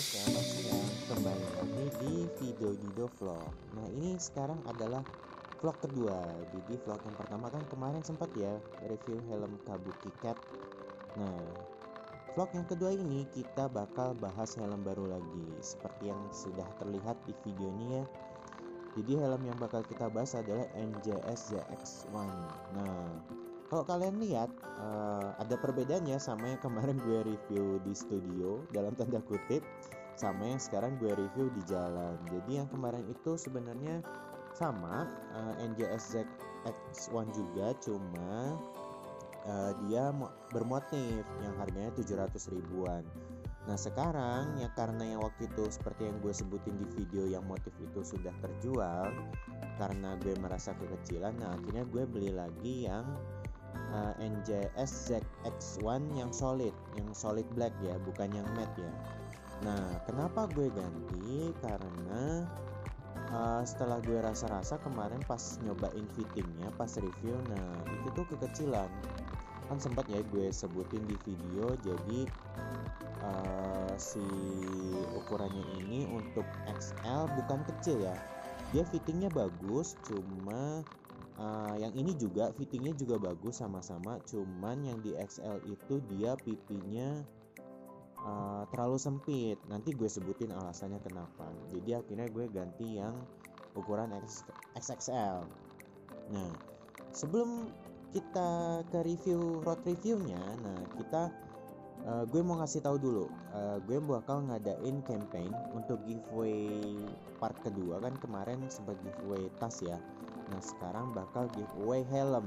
selamat siang. Kembali lagi di video Dido Vlog. Nah, ini sekarang adalah vlog kedua. Jadi vlog yang pertama kan kemarin sempat ya review helm Kabuki Cat. Nah, vlog yang kedua ini kita bakal bahas helm baru lagi. Seperti yang sudah terlihat di video ini ya. Jadi helm yang bakal kita bahas adalah NJS ZX1. Nah, kalau kalian lihat ada perbedaannya sama yang kemarin gue review di studio dalam tanda kutip sama yang sekarang gue review di jalan. Jadi yang kemarin itu sebenarnya sama NJS ZX1 juga, cuma dia bermotif yang harganya 700 ribuan. Nah sekarang ya karena yang waktu itu seperti yang gue sebutin di video yang motif itu sudah terjual karena gue merasa kekecilan, nah akhirnya gue beli lagi yang NJS ZX1 yang solid black ya, bukan yang matte ya. Nah kenapa gue ganti, karena setelah gue rasa-rasa kemarin pas nyobain fittingnya, pas review, nah itu tuh kekecilan. Kan sempat ya gue sebutin di video, jadi si ukurannya ini untuk XL bukan kecil ya, dia fittingnya bagus, cuma yang ini juga fittingnya juga bagus sama-sama, cuman yang di XL itu dia pipinya terlalu sempit. Nanti gue sebutin alasannya kenapa. Jadi akhirnya gue ganti yang ukuran XXL. Nah sebelum kita ke road reviewnya, nah gue mau ngasih tahu dulu, gue bakal ngadain campaign untuk giveaway part kedua. Kan kemarin sempat giveaway tas ya, nah sekarang bakal giveaway helm.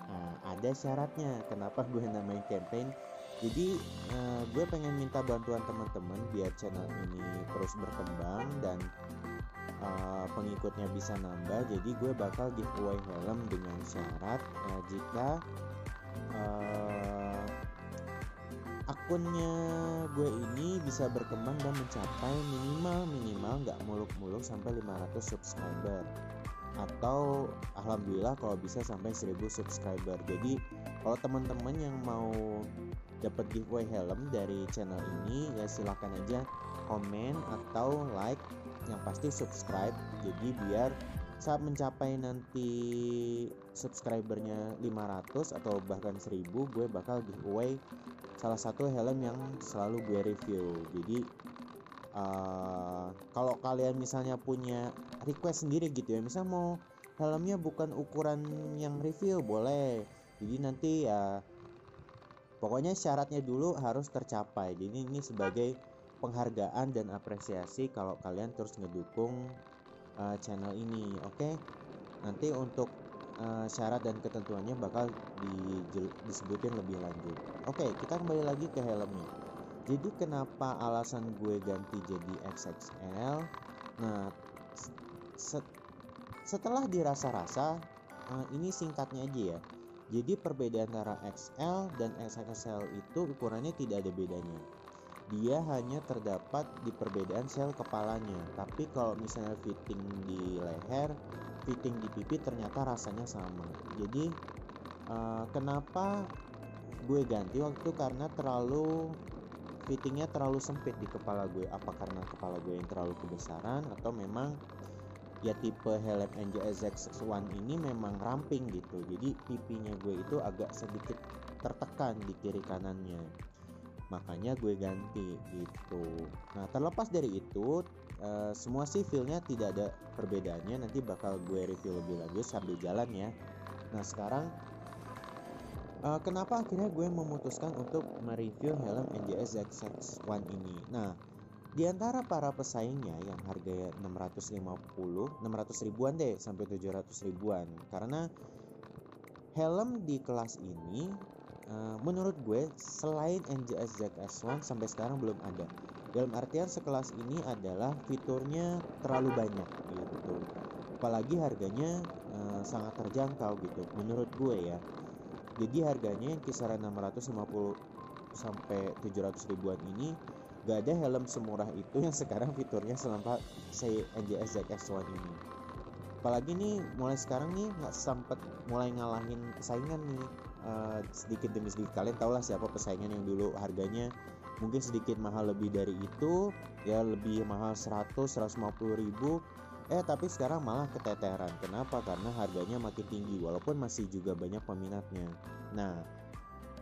Nah ada syaratnya kenapa gue namain campaign. Jadi gue pengen minta bantuan teman-teman biar channel ini terus berkembang dan pengikutnya bisa nambah. Jadi gue bakal giveaway helm dengan syarat jika akunnya gue ini bisa berkembang dan mencapai minimal nggak muluk-muluk sampai 500 subscriber, atau alhamdulillah kalau bisa sampai 1000 subscriber. Jadi kalau teman-teman yang mau dapat giveaway helm dari channel ini ya silahkan aja komen atau like, yang pasti subscribe. Jadi biar saat mencapai nanti subscribernya 500 atau bahkan 1000, gue bakal giveaway salah satu helm yang selalu gue review. Jadi kalau kalian misalnya punya request sendiri gitu ya, misal mau helmnya bukan ukuran yang review, boleh. Jadi nanti ya pokoknya syaratnya dulu harus tercapai. Jadi ini sebagai penghargaan dan apresiasi kalau kalian terus ngedukung channel ini. Oke. Nanti untuk syarat dan ketentuannya bakal disebutin lebih lanjut. Oke, kita kembali lagi ke helmnya. Jadi kenapa alasan gue ganti jadi XXL? Nah, setelah dirasa-rasa, ini singkatnya aja ya. Jadi perbedaan antara XL dan XXL itu ukurannya tidak ada bedanya. Dia hanya terdapat di perbedaan sel kepalanya. Tapi kalau misalnya fitting di leher, fitting di pipi ternyata rasanya sama. Jadi kenapa gue ganti waktu itu, karena fittingnya terlalu sempit di kepala gue. Apa karena kepala gue yang terlalu kebesaran, atau memang ya tipe helm NJS ZX1 ini memang ramping gitu. Jadi pipinya gue itu agak sedikit tertekan di kiri kanannya, makanya gue ganti gitu. Nah terlepas dari itu, semua sih feelnya tidak ada perbedaannya. Nanti bakal gue review lebih lanjut sambil jalan ya. Nah sekarang kenapa akhirnya gue memutuskan untuk mereview helm NJS ZX1 ini. Nah di antara para pesaingnya yang harganya 600 ribuan deh sampai 700 ribuan, karena helm di kelas ini menurut gue selain NJS ZX1 sampai sekarang belum ada. Dalam artian sekelas ini adalah fiturnya terlalu banyak gitu, apalagi harganya sangat terjangkau gitu menurut gue ya. Jadi harganya yang kisaran 650 sampai 700 ribuan ini gak ada helm semurah itu yang sekarang fiturnya selengkap si NJS ZX1 ini. Apalagi nih mulai sekarang nih nggak sempat mulai ngalahin pesaingan nih, sedikit demi sedikit. Kalian tahu lah siapa pesaingan yang dulu harganya mungkin sedikit mahal lebih dari itu ya, lebih mahal 100-150 ribu. Tapi sekarang malah keteteran. Kenapa? Karena harganya makin tinggi walaupun masih juga banyak peminatnya. Nah,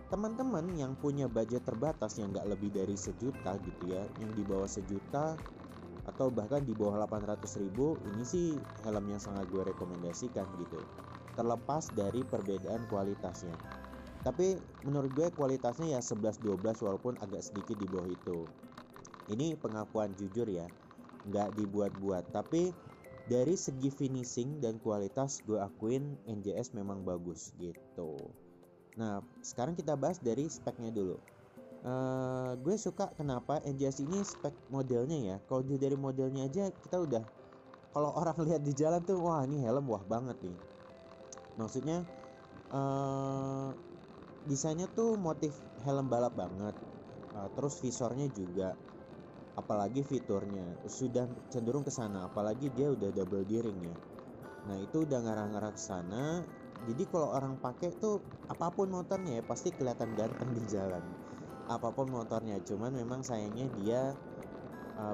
teman-teman yang punya budget terbatas yang nggak lebih dari 1 juta gitu ya, yang di bawah 1 juta atau bahkan di bawah 800 ribu, ini sih helm yang sangat gue rekomendasikan gitu, terlepas dari perbedaan kualitasnya. Tapi menurut gue kualitasnya ya 11-12 walaupun agak sedikit di bawah itu. Ini pengakuan jujur ya, nggak dibuat-buat. Tapi dari segi finishing dan kualitas gue akuin NJS memang bagus gitu. Nah, sekarang kita bahas dari speknya dulu. Gue suka kenapa NJS ini spek modelnya ya. Kalau dari modelnya aja kita udah, kalau orang lihat di jalan tuh, wah ini helm wah banget nih. Maksudnya desainnya tuh motif helm balap banget. Terus visornya juga, apalagi fiturnya sudah cenderung ke sana, apalagi dia udah double D-ring ya. Nah, itu udah ngarah-ngarah ke sana. Jadi kalau orang pakai tuh apapun motornya ya pasti kelihatan ganteng di jalan. Apapun motornya, cuman memang sayangnya dia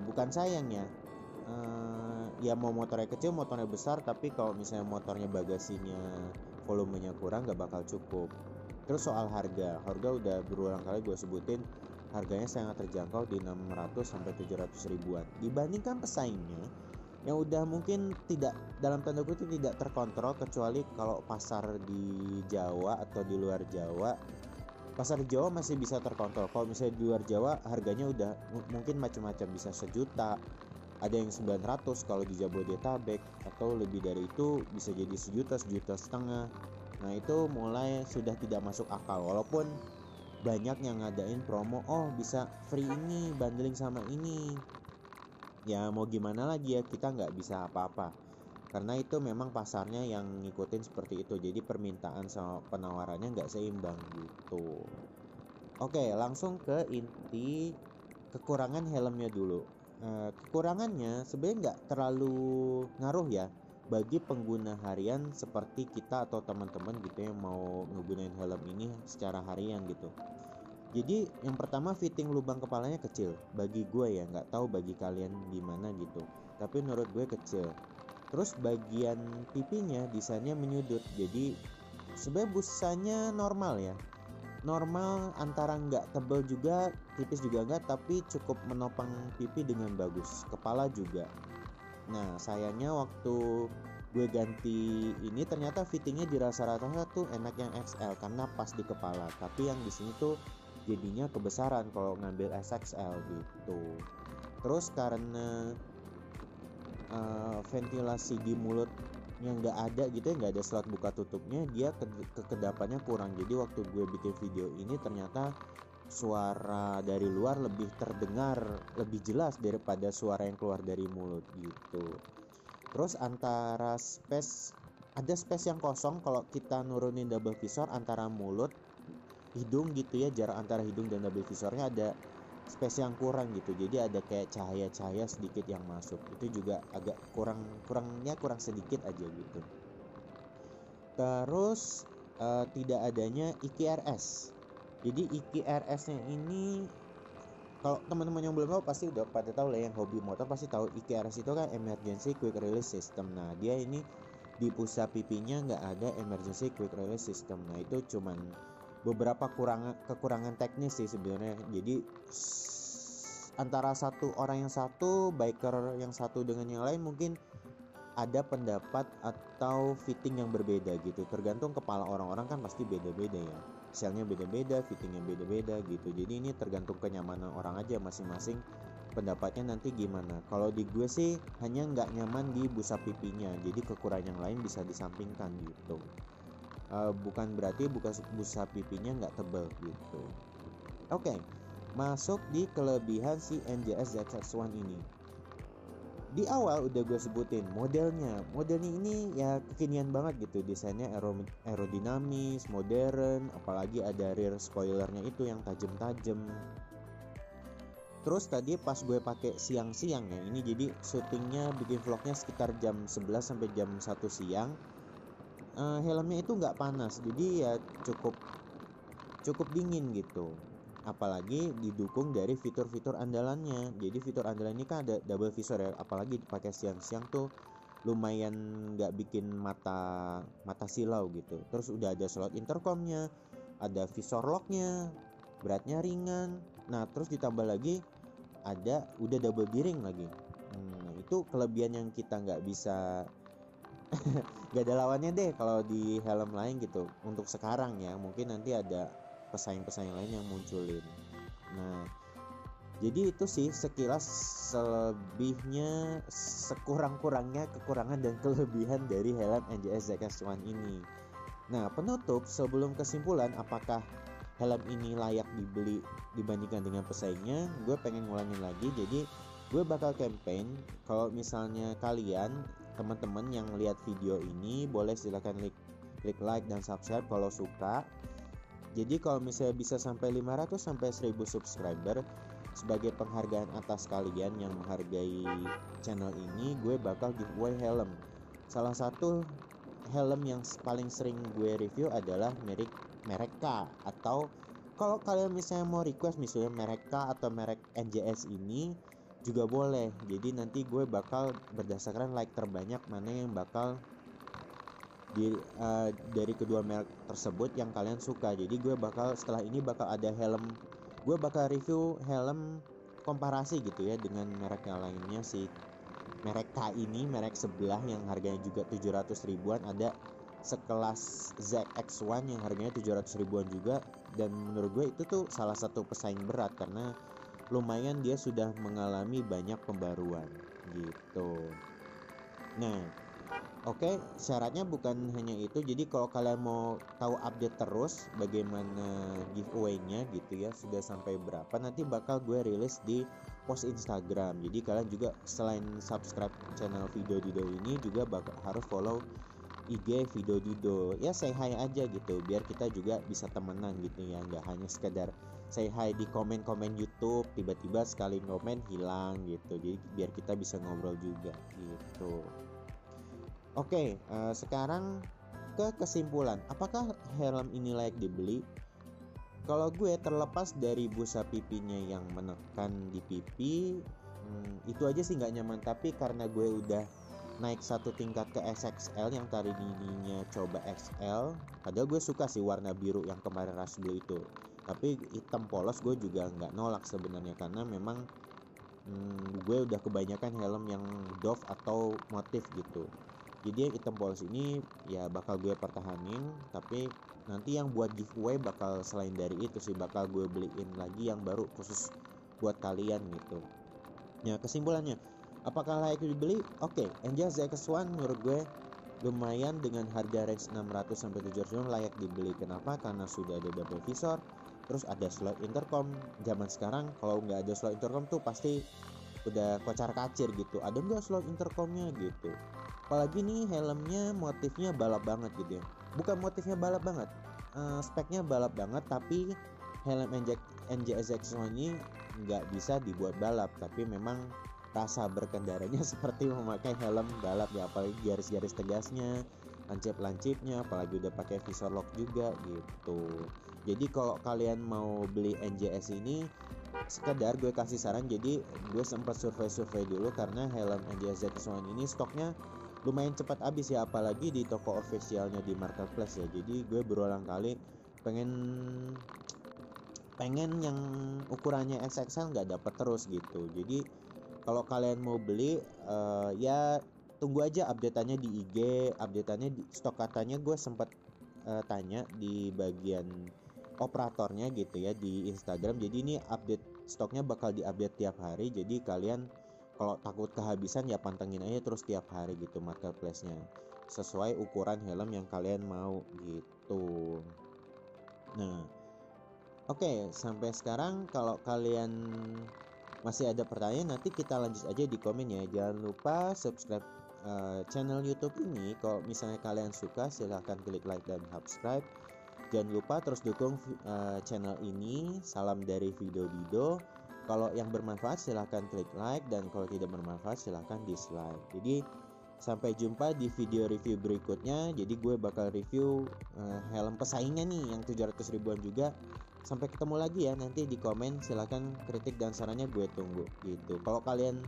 bukan sayangnya. Ya mau motornya kecil, motornya besar, tapi kalau misalnya motornya bagasinya volumenya kurang gak bakal cukup. Terus soal harga udah berulang kali gue sebutin, harganya sangat terjangkau di 600-700 ribuan. Dibandingkan pesaingnya yang udah mungkin tidak, dalam tanda kutip, tidak terkontrol, kecuali kalau pasar di Jawa atau di luar Jawa. Pasar di Jawa masih bisa terkontrol. Kalau misalnya di luar Jawa harganya udah mungkin macam-macam, bisa 1 juta, ada yang 900 kalau di Jabodetabek, atau lebih dari itu bisa jadi 1 juta, 1,5 juta. Nah, itu mulai sudah tidak masuk akal. Walaupun banyak yang ngadain promo, bisa free ini, bundling sama ini. Ya mau gimana lagi ya, kita nggak bisa apa-apa, karena itu memang pasarnya yang ngikutin seperti itu. Jadi permintaan sama penawarannya nggak seimbang gitu. Oke, langsung ke inti kekurangan helmnya dulu. Kekurangannya sebenarnya nggak terlalu ngaruh ya bagi pengguna harian seperti kita atau teman-teman gitu yang mau ngegunain helm ini secara harian gitu. Jadi yang pertama, fitting lubang kepalanya kecil. Bagi gue ya, nggak tahu bagi kalian gimana gitu, tapi menurut gue kecil. Terus bagian pipinya desainnya menyudut. Jadi sebenarnya busanya normal ya, normal, antara nggak tebal juga, tipis juga nggak, tapi cukup menopang pipi dengan bagus. Kepala juga. Nah, sayangnya waktu gue ganti ini ternyata fittingnya di rata-rata tuh enak yang XL karena pas di kepala, tapi yang di sini tuh jadinya kebesaran kalau ngambil SXL gitu. Terus karena ventilasi di mulut yang nggak ada gitu ya, nggak ada slot buka tutupnya, dia kekedapannya kurang. Jadi waktu gue bikin video ini ternyata suara dari luar lebih terdengar, lebih jelas daripada suara yang keluar dari mulut gitu. Terus antara space, ada space yang kosong kalau kita nurunin double visor antara mulut hidung gitu ya, jarak antara hidung dan double visornya ada space yang kurang gitu. Jadi ada kayak cahaya-cahaya sedikit yang masuk. Itu juga agak kurang sedikit aja gitu. Terus tidak adanya EQRS. Jadi EQRS-nya ini, kalau teman-teman yang belum tahu pasti udah pada tahu lah, yang hobi motor pasti tahu EQRS itu kan Emergency Quick Release System. Nah, dia ini di pusat pipinya nggak ada Emergency Quick Release System. Nah, itu cuman beberapa kekurangan teknis sih sebenarnya. Jadi antara orang yang satu, biker yang satu dengan yang lain mungkin ada pendapat atau fitting yang berbeda gitu. Tergantung kepala orang-orang kan pasti beda-beda ya. Selnya beda-beda, fittingnya beda-beda gitu. Jadi ini tergantung kenyamanan orang aja masing-masing, pendapatnya nanti gimana. Kalau di gue sih hanya nggak nyaman di busa pipinya. Jadi kekurangan yang lain bisa disampingkan gitu. Bukan berarti busa pipinya nggak tebal gitu. Oke, masuk di kelebihan si NJS ZX1 ini. Di awal udah gue sebutin modelnya ini ya kekinian banget gitu. Desainnya aerodinamis, modern, apalagi ada rear spoilernya itu yang tajam-tajam. Terus tadi pas gue pakai siang-siang ya, ini jadi syutingnya, bikin vlognya sekitar jam 11 sampai jam 1 siang. Helmnya itu nggak panas, jadi ya cukup dingin gitu. apalagi didukung dari fitur-fitur andalannya. Jadi fitur andalan ini kan ada double visor ya, apalagi dipakai siang-siang tuh lumayan nggak bikin mata silau gitu. Terus udah ada slot intercomnya, ada visor locknya, beratnya ringan. Nah terus ditambah lagi udah double bearing lagi. Itu kelebihan yang kita nggak bisa nggak ada lawannya deh kalau di helm lain gitu untuk sekarang ya. Mungkin nanti ada pesaing-pesaing lain yang munculin. Nah jadi itu sih sekilas selebihnya, sekurang-kurangnya kekurangan dan kelebihan dari helm NGS ZX1 ini. Nah penutup sebelum kesimpulan apakah helm ini layak dibeli dibandingkan dengan pesaingnya, gue pengen ngulangin lagi. Jadi gue bakal campaign kalau misalnya kalian teman-teman yang lihat video ini boleh silakan klik like dan subscribe kalau suka. Jadi kalau misalnya bisa sampai 500 sampai 1000 subscriber sebagai penghargaan atas kalian yang menghargai channel ini, gue bakal giveaway helm. Salah satu helm yang paling sering gue review adalah merek K, atau kalau kalian misalnya mau request misalnya merek K atau merek NJS ini juga boleh. Jadi nanti gue bakal berdasarkan like terbanyak mana yang bakal dari kedua merek tersebut yang kalian suka. Jadi gue bakal setelah ini bakal ada helm, gue bakal review helm komparasi gitu ya dengan merek yang lainnya. Si merek K ini merek sebelah yang harganya juga 700 ribuan, ada sekelas ZX1 yang harganya 700 ribuan juga, dan menurut gue itu tuh salah satu pesaing berat karena lumayan dia sudah mengalami banyak pembaruan gitu. Nah oke, syaratnya bukan hanya itu. Jadi kalau kalian mau tahu update terus bagaimana giveaway-nya gitu ya, sudah sampai berapa, nanti bakal gue rilis di post Instagram. Jadi kalian juga selain subscribe channel Video Dido ini juga bakal harus follow IG Video Dido. Ya say hi aja gitu, biar kita juga bisa temenan gitu ya, nggak hanya sekedar say hi di komen-komen YouTube tiba-tiba sekali komen hilang gitu. Jadi biar kita bisa ngobrol juga gitu. Oke, sekarang ke kesimpulan. Apakah helm ini layak dibeli? Kalau gue terlepas dari busa pipinya yang menekan di pipi, itu aja sih nggak nyaman. Tapi karena gue udah naik satu tingkat ke SXL yang tadinya coba XL, padahal gue suka sih warna biru yang kemarin Ras beli itu. Tapi hitam polos gue juga nggak nolak sebenarnya, karena memang gue udah kebanyakan helm yang Dove atau motif gitu. Jadi yang hitam polos ini ya bakal gue pertahanin, tapi nanti yang buat giveaway bakal selain dari itu sih, bakal gue beliin lagi yang baru khusus buat kalian gitu. Nah kesimpulannya, apakah layak dibeli? Oke, NJS ZX1 menurut gue lumayan dengan harga range 600 sampai 700 layak dibeli. Kenapa? Karena sudah ada double visor, terus ada slot intercom. Zaman sekarang kalau nggak ada slot intercom tuh pasti udah kocar kacir gitu. Ada nggak slot intercomnya gitu? Apalagi nih helmnya motifnya balap banget gitu ya. Bukan motifnya balap banget, speknya balap banget, tapi helm NJS ZX1 ini nggak bisa dibuat balap, tapi memang rasa berkendaranya seperti memakai helm balap ya, apalagi garis-garis tegasnya, lancip-lancipnya, apalagi udah pakai visor lock juga gitu. Jadi kalau kalian mau beli NJS ini, sekedar gue kasih saran, jadi gue sempat survei dulu karena helm NJS ZX1 ini stoknya lumayan cepat habis ya, apalagi di toko officialnya di marketplace ya. Jadi gue berulang kali pengen yang ukurannya XXL nggak dapat terus gitu. Jadi kalau kalian mau beli ya tunggu aja updateannya di IG, updateannya di stok. Katanya gue sempat tanya di bagian operatornya gitu ya di Instagram. Jadi ini update stoknya bakal diupdate tiap hari. Jadi kalian kalau takut kehabisan ya pantengin aja terus tiap hari gitu marketplace-nya, sesuai ukuran helm yang kalian mau gitu. Nah oke, sampai sekarang kalau kalian masih ada pertanyaan, nanti kita lanjut aja di komen ya. Jangan lupa subscribe channel YouTube ini. Kalau misalnya kalian suka, silahkan klik like dan subscribe. Jangan lupa terus dukung channel ini. Salam dari Video Dido. Kalau yang bermanfaat silahkan klik like, dan kalau tidak bermanfaat silahkan dislike. Jadi sampai jumpa di video review berikutnya. Jadi gue bakal review helm pesaingnya nih yang 700 ribuan juga, Sampai ketemu lagi ya, nanti di komen silahkan kritik dan sarannya gue tunggu gitu. Kalau kalian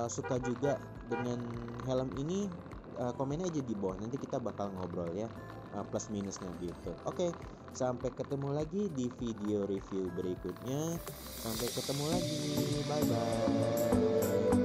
suka juga dengan helm ini, komen aja di bawah, nanti kita bakal ngobrol ya, plus minusnya gitu. Oke, sampai ketemu lagi di video review berikutnya. Sampai ketemu lagi, bye bye.